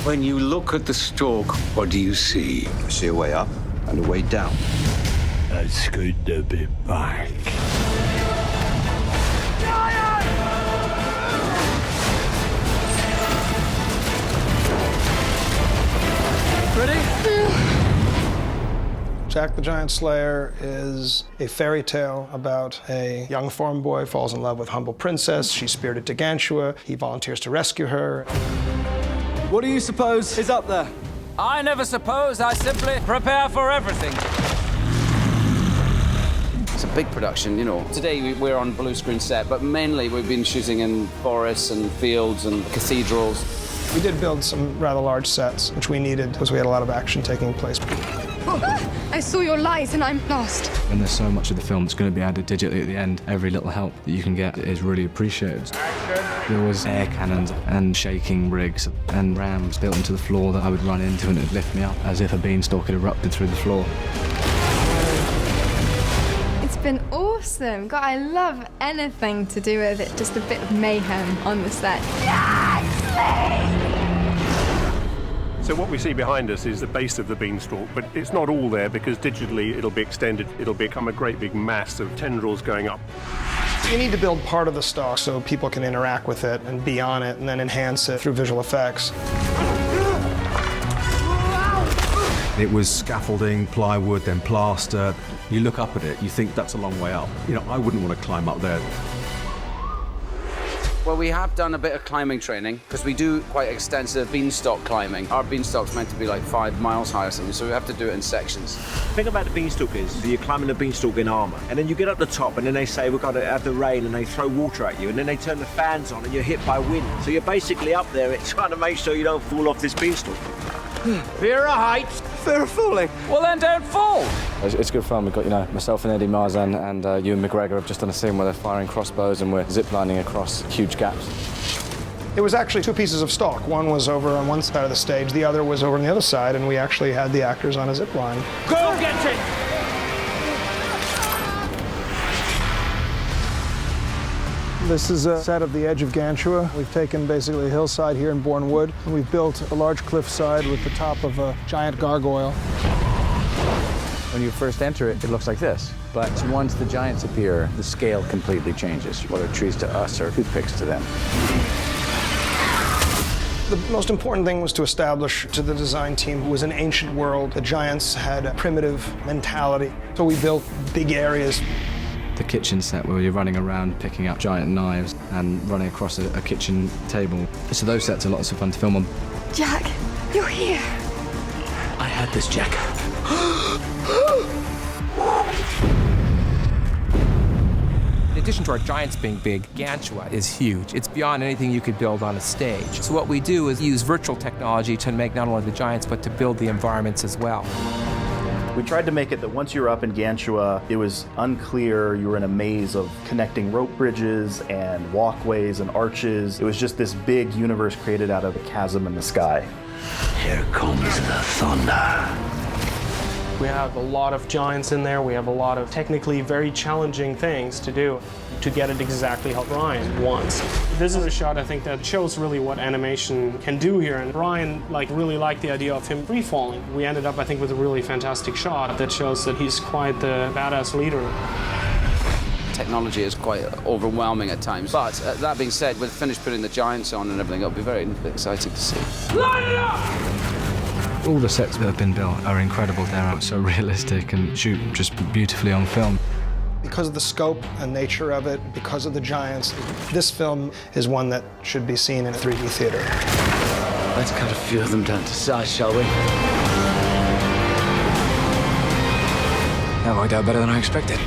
When you look at the stalk, what do you see? I see a way up and a way down. It's good to be back. Ready? Jack the Giant Slayer is a fairy tale about a young farm boy falls in love with humble princess. She's spirited to Gantua. He volunteers to rescue her. What do you suppose is up there? I never suppose. I simply prepare for everything. It's a big production, you know. Today we're on blue screen set, but mainly we've been shooting in forests and fields and cathedrals. We did build some rather large sets, which we needed because we had a lot of action taking place. I saw your light and I'm lost. And there's so much of the film that's going to be added digitally at the end. Every little help that you can get is really appreciated. There was air cannons and shaking rigs and rams built into the floor that I would run into and it'd lift me up as if a beanstalk had erupted through the floor. It's been awesome. God, I love anything to do with it. Just a bit of mayhem on the set. So what we see behind us is the base of the beanstalk, but it's not all there because digitally it'll be extended. It'll become a great big mass of tendrils going up. You need to build part of the stalk so people can interact with it and be on it and then enhance it through visual effects. It was scaffolding, plywood, then plaster. You look up at it, you think that's a long way up. You know, I wouldn't want to climb up there. Well, we have done a bit of climbing training because we do quite extensive beanstalk climbing. Our beanstalk's meant to be like 5 miles high or something, so we have to do it in sections. The thing about the beanstalk is that you're climbing the beanstalk in armour, and then you get up the top, and then they say, we've got to have the rain, and they throw water at you, and then they turn the fans on, and you're hit by wind. So you're basically up there trying to make sure you don't fall off this beanstalk. Fear of heights, fear of falling. Well, then don't fall. It's good fun. We've got, you know, myself and Eddie Marzan and Ewan McGregor have just done a scene where they're firing crossbows and we're ziplining across huge gaps. It was actually 2 pieces of stalk. One was over on one side of the stage, the other was over on the other side, and we actually had the actors on a zip line. Go get it! This is a set of the edge of Gantua. We've taken basically a hillside here in Bournewood, and we've built a large cliffside with the top of a giant gargoyle. When you first enter it, it looks like this. But once the giants appear, the scale completely changes. What are trees to us or toothpicks to them? The most important thing was to establish to the design team it was an ancient world. The giants had a primitive mentality, so we built big areas. The kitchen set where you're running around picking up giant knives and running across a kitchen table. So those sets are lots of fun to film on. Jack, you're here. I had this, Jack. In addition to our giants being big, Gantua is huge. It's beyond anything you could build on a stage. So what we do is use virtual technology to make not only the giants, but to build the environments as well. We tried to make it that once you were up in Gantua, it was unclear. You were in a maze of connecting rope bridges and walkways and arches. It was just this big universe created out of a chasm in the sky. Here comes the thunder. We have a lot of giants in there. We have a lot of technically very challenging things to do to get it exactly how Brian wants. This is a shot, I think, that shows really what animation can do here. And Brian really liked the idea of him free falling. We ended up, I think, with a really fantastic shot that shows that he's quite the badass leader. Technology is quite overwhelming at times. But that being said, we've finished putting the giants on and everything. It'll be very exciting to see. Line it up! All the sets that have been built are incredible. They're so realistic and shoot just beautifully on film. Because of the scope and nature of it, because of the giants, this film is one that should be seen in a 3D theater. Let's cut a few of them down to size, shall we? That worked out better than I expected.